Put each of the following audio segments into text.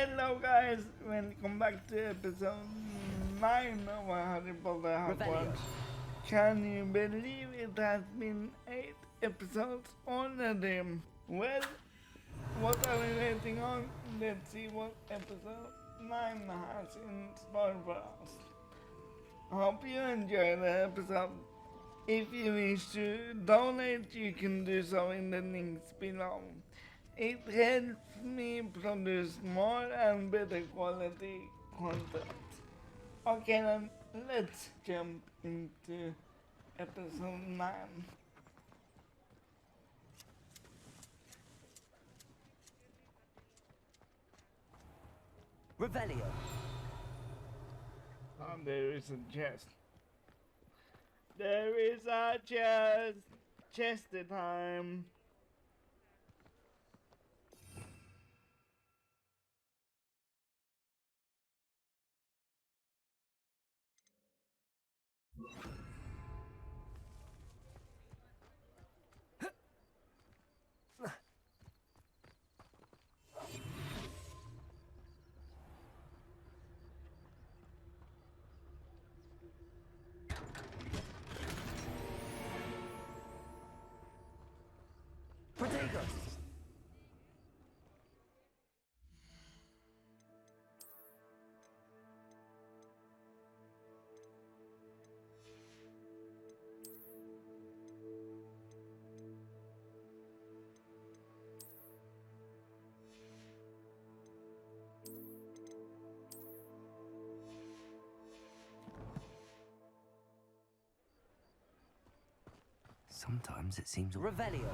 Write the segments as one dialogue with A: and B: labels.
A: Hello guys, welcome back to episode 9 of Harry Potter Hogwarts. Can you believe it has been 8 episodes already? Well, what are we waiting on? Let's see what episode 9 has in store for us. Hope you enjoy the episode. If you wish to donate, you can do so in the links below. It helps me produce more and better quality content. Okay then, let's jump into episode 9.
B: Revelio.
A: And there is a chest. There is a chest! Chesty time!
B: Protagos.
C: Sometimes it seems...
B: Revelio.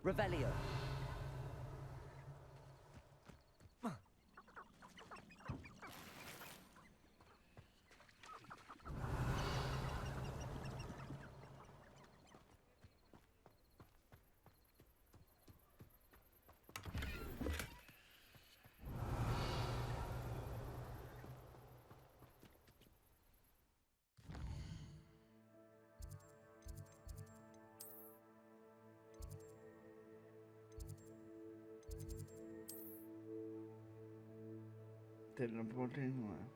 B: Revelio.
A: Teleporting one.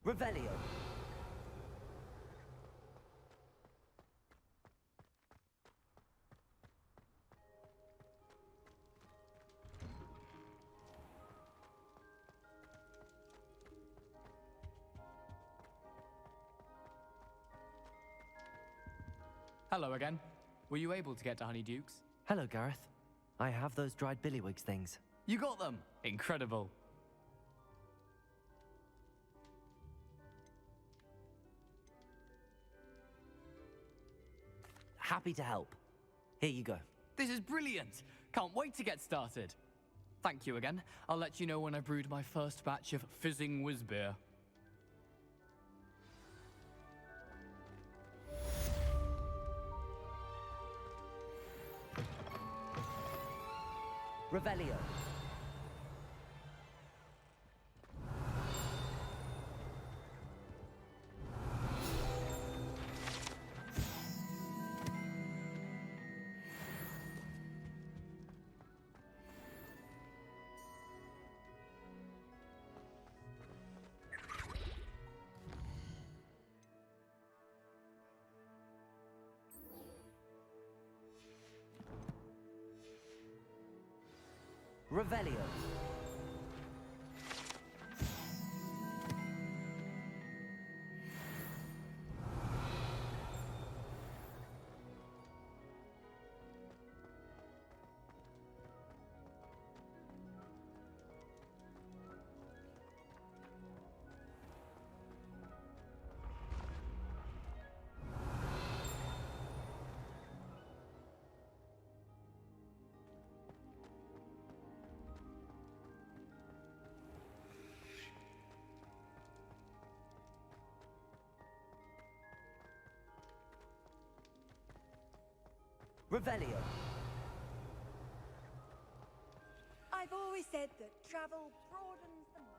B: Revelio.
D: Hello again. Were you able to get to Honeyduke's?
C: Hello, Gareth. I have those dried billywigs things.
D: You got them! Incredible.
C: Happy to help. Here you go.
D: This is brilliant! Can't wait to get started. Thank you again. I'll let you know when I brewed my first batch of fizzing whiz-beer.
B: Revelio. Revelio. Revelio.
E: I've always said that travel broadens the mind.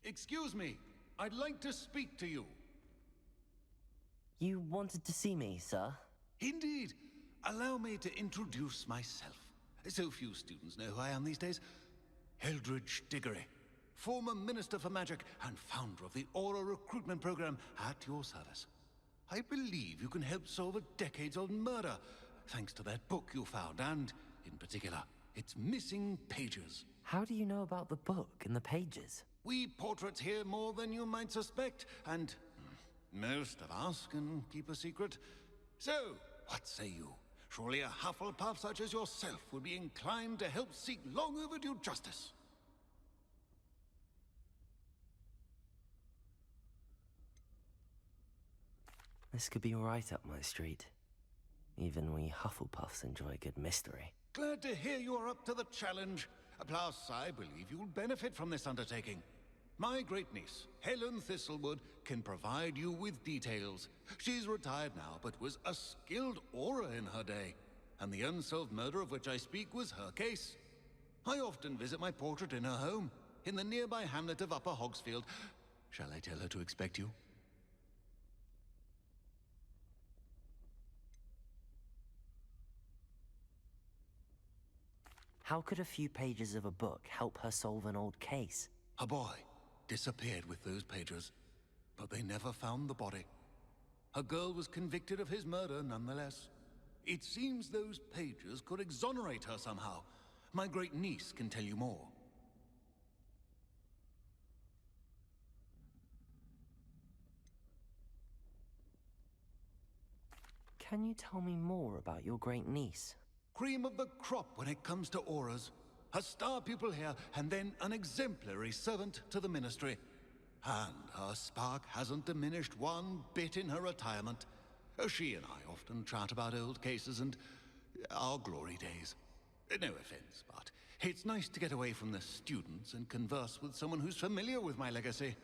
F: Excuse me, I'd like to speak to you.
C: You wanted to see me, sir?
F: Indeed. Allow me to introduce myself. So few students know who I am these days. Eldridge Diggory, former Minister for Magic and founder of the Aura recruitment program at your service. I believe you can help solve a decades-old murder, thanks to that book you found, and, in particular, its missing pages.
C: How do you know about the book and the pages?
F: We portraits hear more than you might suspect, and most of us can keep a secret. So, what say you? Surely a Hufflepuff such as yourself would be inclined to help seek long overdue justice.
C: This could be right up my street. Even we Hufflepuffs enjoy a good mystery.
F: Glad to hear you are up to the challenge. Plus, I believe you'll benefit from this undertaking. My great-niece, Helen Thistlewood, can provide you with details. She's retired now, but was a skilled aura in her day. And the unsolved murder of which I speak was her case. I often visit my portrait in her home, in the nearby hamlet of Upper Hogsfield. Shall I tell her to expect you?
C: How could a few pages of a book help her solve an old case?
F: A boy disappeared with those pages, but they never found the body. A girl was convicted of his murder nonetheless. It seems those pages could exonerate her somehow. My great-niece can tell you more.
C: Can you tell me more about your great-niece?
F: Cream of the crop when it comes to auras. A star pupil here, and then an exemplary servant to the ministry. And her spark hasn't diminished one bit in her retirement. She and I often chat about old cases and our glory days. No offense, but it's nice to get away from the students and converse with someone who's familiar with my legacy.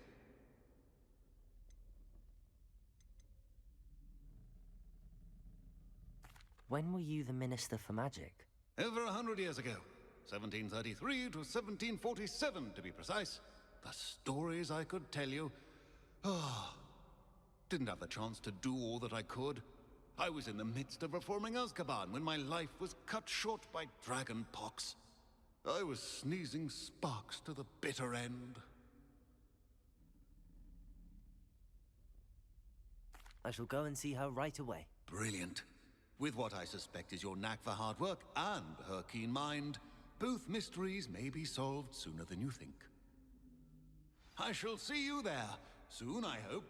C: When were you the Minister for Magic?
F: Over 100 years ago. 1733 to 1747, to be precise. The stories I could tell you. Didn't have the chance to do all that I could. I was in the midst of reforming Azkaban when my life was cut short by dragon pox. I was sneezing sparks to the bitter end.
C: I shall go and see her right away.
F: Brilliant. With what I suspect is your knack for hard work and her keen mind, both mysteries may be solved sooner than you think. I shall see you there, soon I hope.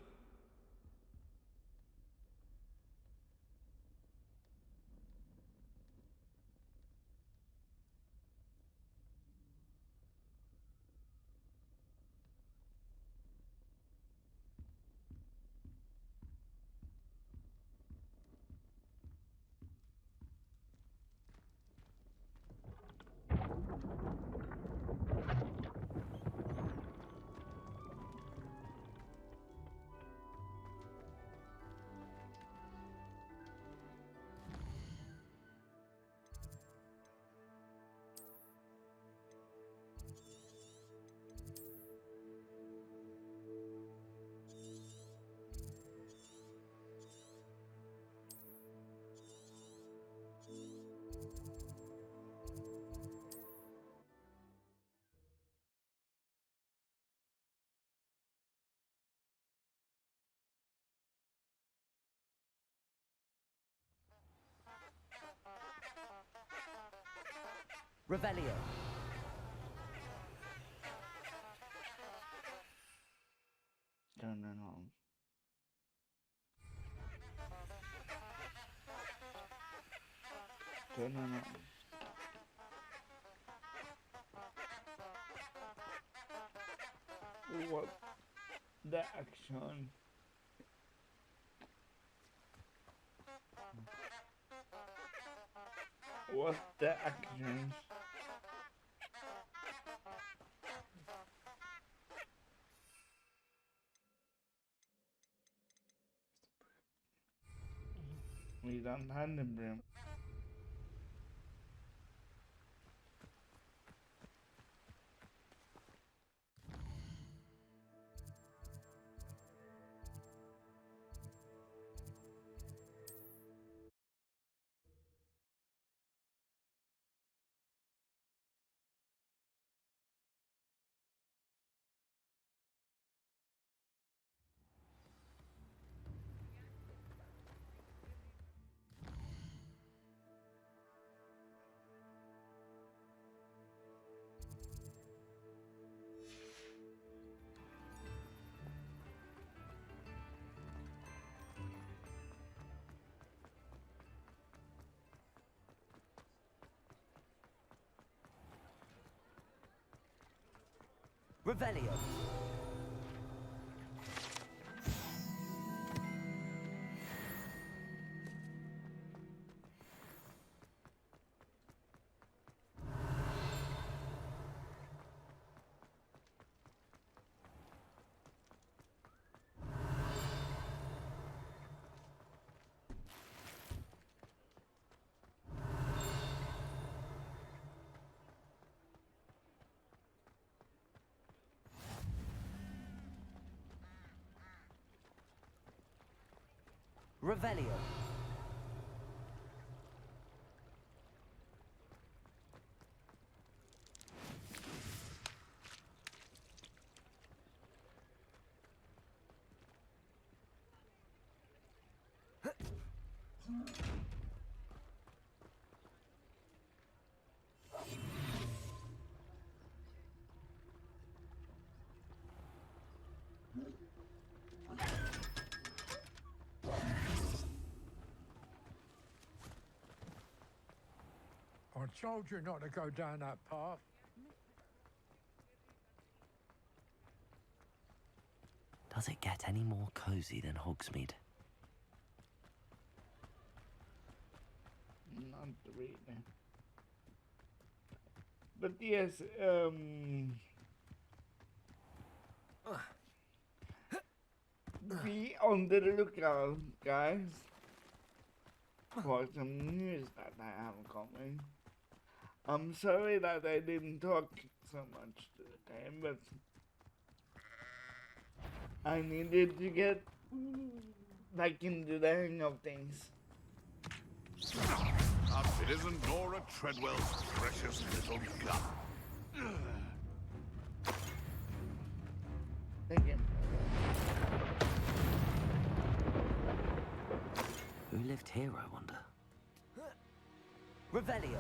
B: Revelio.
A: Turn it on. Turn it on. What the action? What the action? We don't have the brim.
B: Revelio. Revelio.
G: I told you not to go down that path.
C: Does it get any more cozy than Hogsmeade?
A: Not really. But yes, be on the lookout, guys, for some news that I have coming. I'm sorry that I didn't talk so much today, but I needed to get back into the hang of things.
F: It isn't Nora Treadwell's precious little gun.
A: Again.
C: Who lived here, I wonder?
B: Revelio.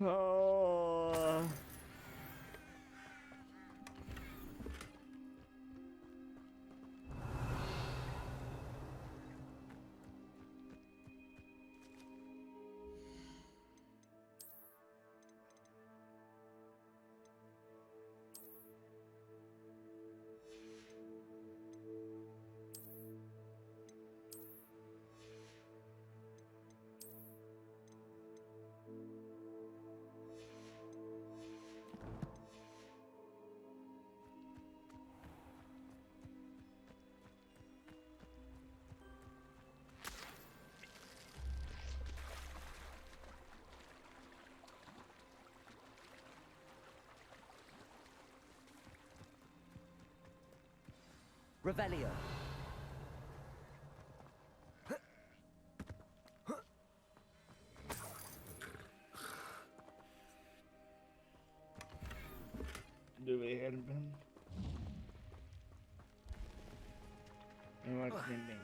A: Oh.
B: Revelio.
A: Do we help him? And what's his name?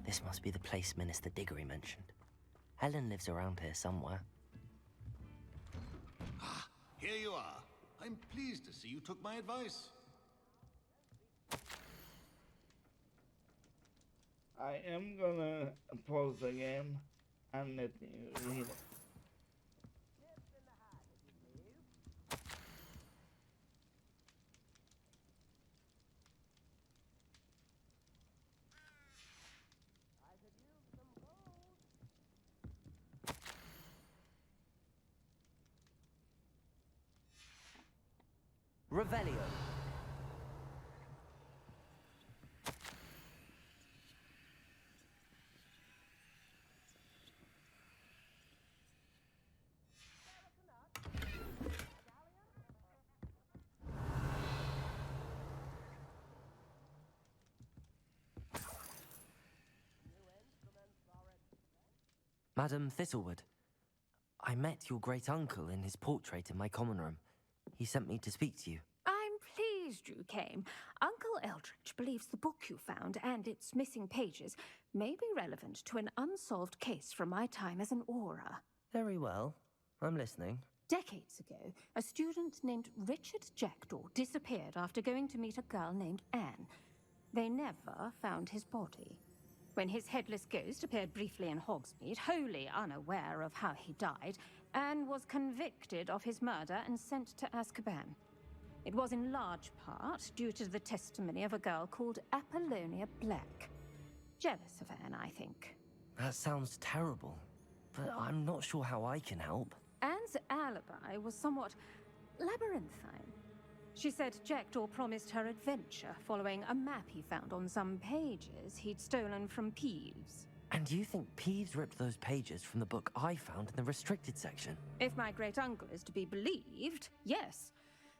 C: This must be the place Minister Diggory mentioned. Helen lives around here somewhere.
F: Ah, here you are. I'm pleased to see you took my advice.
A: I am gonna pause the game and let you read it.
B: Revelio.
C: Madam Thistlewood, I met your great-uncle in his portrait in my common room. He sent me to speak to you.
H: I'm pleased you came. Uncle Eldridge believes the book you found and its missing pages may be relevant to an unsolved case from my time as an aura.
C: Very well. I'm listening.
H: Decades ago, a student named Richard Jackdaw disappeared after going to meet a girl named Anne. They never found his body. When his headless ghost appeared briefly in Hogsmeade, wholly unaware of how he died, Anne was convicted of his murder and sent to Azkaban. It was in large part due to the testimony of a girl called Apollonia Black. Jealous of Anne, I think.
C: That sounds terrible, but I'm not sure how I can help.
H: Anne's alibi was somewhat labyrinthine. She said Jackdaw promised her adventure following a map he found on some pages he'd stolen from Peeves.
C: And you think Peeves ripped those pages from the book I found in the restricted section?
H: If my great-uncle is to be believed, yes.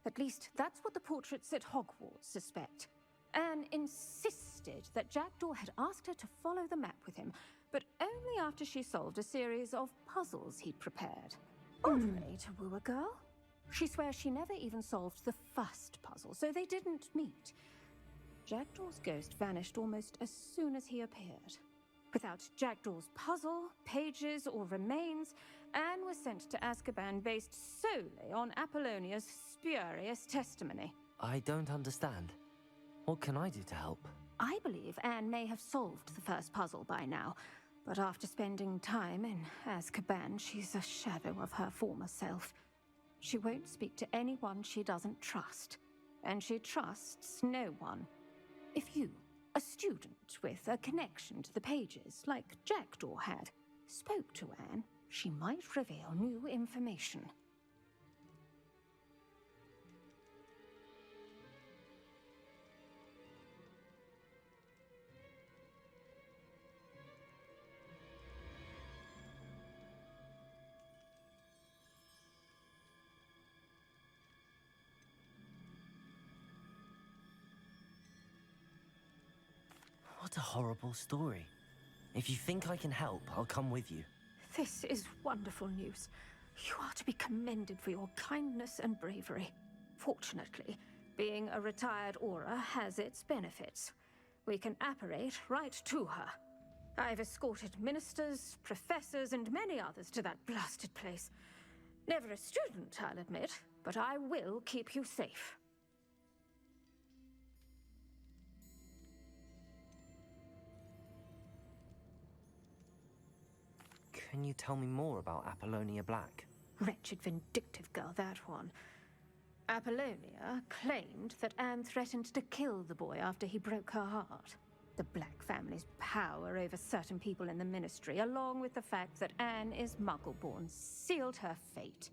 H: At least that's what the portraits at Hogwarts suspect. Anne insisted that Jackdaw had asked her to follow the map with him, but only after she solved a series of puzzles he'd prepared. Odd way to woo a girl. She swears she never even solved the first puzzle, so they didn't meet. Jackdaw's ghost vanished almost as soon as he appeared. Without Jackdaw's puzzle, pages, or remains, Anne was sent to Azkaban based solely on Apollonia's spurious testimony.
C: I don't understand. What can I do to help?
H: I believe Anne may have solved the first puzzle by now, but after spending time in Azkaban, she's a shadow of her former self. She won't speak to anyone she doesn't trust, and she trusts no one. If you, a student with a connection to the pages, like Jackdaw had, spoke to Anne, she might reveal new information.
C: What a horrible story. If you think I can help, I'll come with you.
H: This is wonderful news. You are to be commended for your kindness and bravery. Fortunately, being a retired aura has its benefits. We can apparate right to her. I've escorted ministers, professors, and many others to that blasted place. Never a student, I'll admit, but I will keep you safe.
C: Can you tell me more about Apollonia Black?
H: Wretched, vindictive girl, that one. Apollonia claimed that Anne threatened to kill the boy after he broke her heart. The Black family's power over certain people in the Ministry, along with the fact that Anne is Muggle-born, sealed her fate.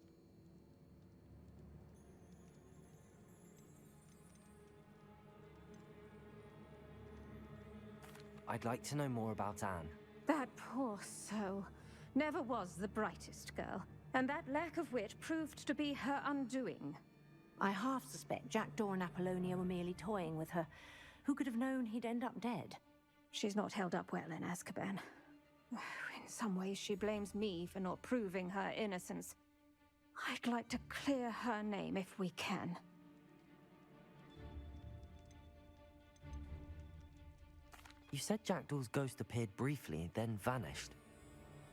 C: I'd like to know more about Anne.
H: That poor soul never was the brightest girl, and that lack of wit proved to be her undoing.
I: I half suspect Jackdaw and Apollonia were merely toying with her. Who could have known he'd end up dead?
H: She's not held up well in Azkaban. In some ways, she blames me for not proving her innocence. I'd like to clear her name if we can.
C: You said Jackdaw's ghost appeared briefly, then vanished.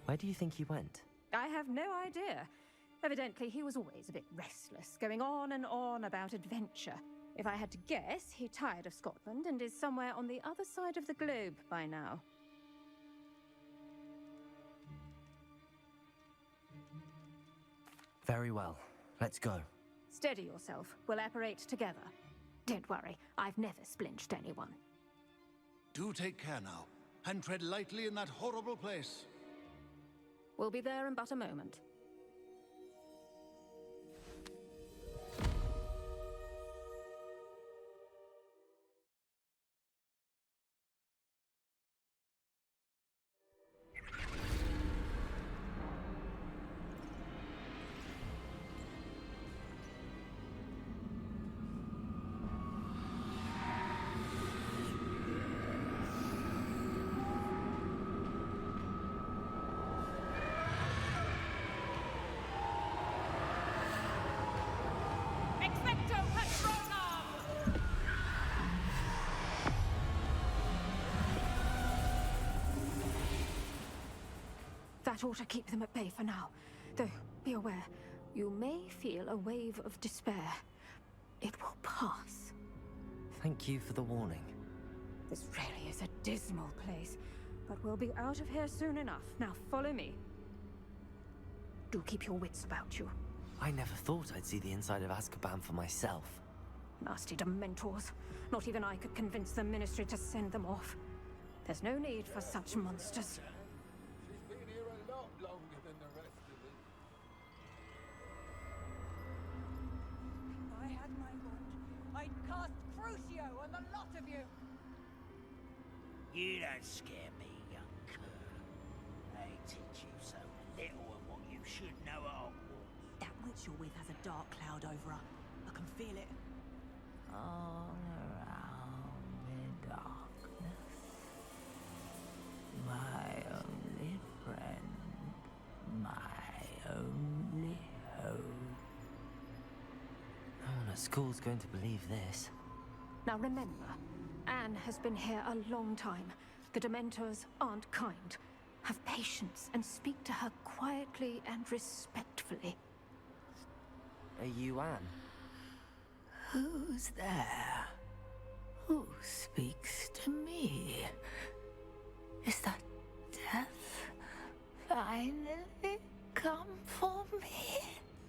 C: Where do you think he went?
H: I have no idea. Evidently, he was always a bit restless, going on and on about adventure. If I had to guess, he tired of Scotland and is somewhere on the other side of the globe by now.
C: Very well. Let's go.
H: Steady yourself. We'll apparate together. Don't worry, I've never splinched anyone.
F: Do take care now, and tread lightly in that horrible place.
H: We'll be there in but a moment. That ought to keep them at bay for now. Though, be aware, you may feel a wave of despair. It will pass.
C: Thank you for the warning.
H: This really is a dismal place, but we'll be out of here soon enough. Now follow me. Do keep your wits about you.
C: I never thought I'd see the inside of Azkaban for myself.
H: Nasty Dementors. Not even I could convince the Ministry to send them off. There's no need for such monsters.
G: She's been here a lot longer than the rest of us.
E: If I had my wand, I'd cast Crucio on the lot of you.
J: You don't scare me, young cur. They teach you so little of what you should know at Hogwarts.
I: That witch you're with has a dark cloud over her. I can feel it.
J: All around the darkness, my only friend, my only hope.
C: No one at school's going to believe this.
H: Now remember, Anne has been here a long time. The Dementors aren't kind. Have patience and speak to her quietly and respectfully.
C: Are you Anne?
J: Who's there? Who speaks to me? Is that death finally come for me?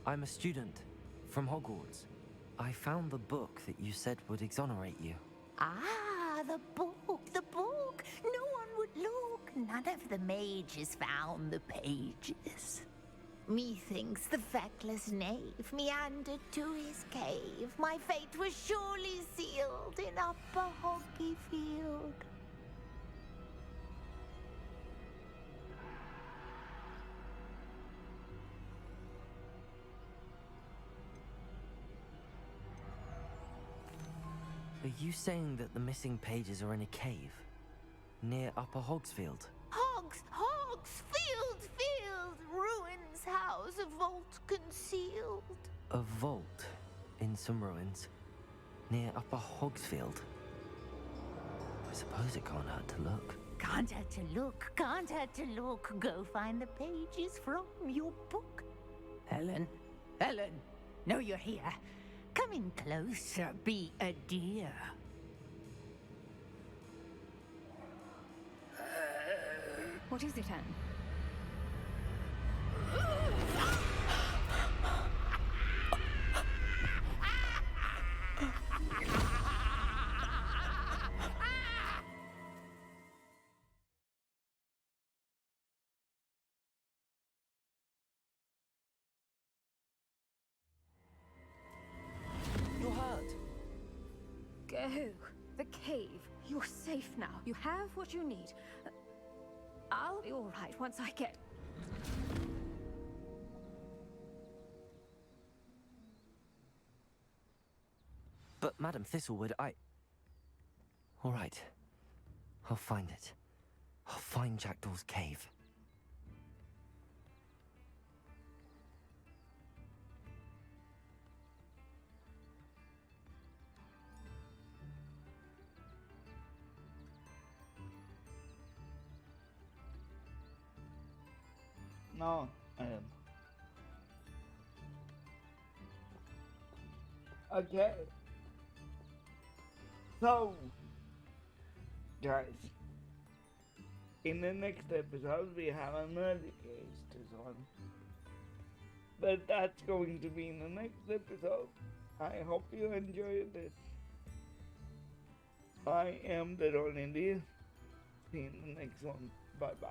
C: I'm a student from Hogwarts. I found the book that you said would exonerate you.
J: Ah, the book, the book. No one would look. None of the mages found the pages. Methinks the feckless knave meandered to his cave. My fate was surely sealed in Upper Hogsfield.
C: Are you saying that the missing pages are in a cave? Near Upper Hogsfield?
J: Hogsfield, ruins house, a vault concealed.
C: A vault in some ruins? Near Upper Hogsfield? I suppose it can't hurt to look.
J: Can't hurt to look, can't hurt to look. Go find the pages from your book. Helen, know you're here. Come in closer, be a dear.
H: What is it, Anne?
C: You're hurt.
H: Go. The cave. You're safe now. You have what you need. I'll be all right once I get...
C: But Madam Thistlewood, all right. I'll find it. I'll find Jackdaw's cave.
A: No. Okay. So, guys, in the next episode we have another case to solve. But that's going to be in the next episode. I hope you enjoyed it. I am the Ronnie. See you in the next one. Bye bye.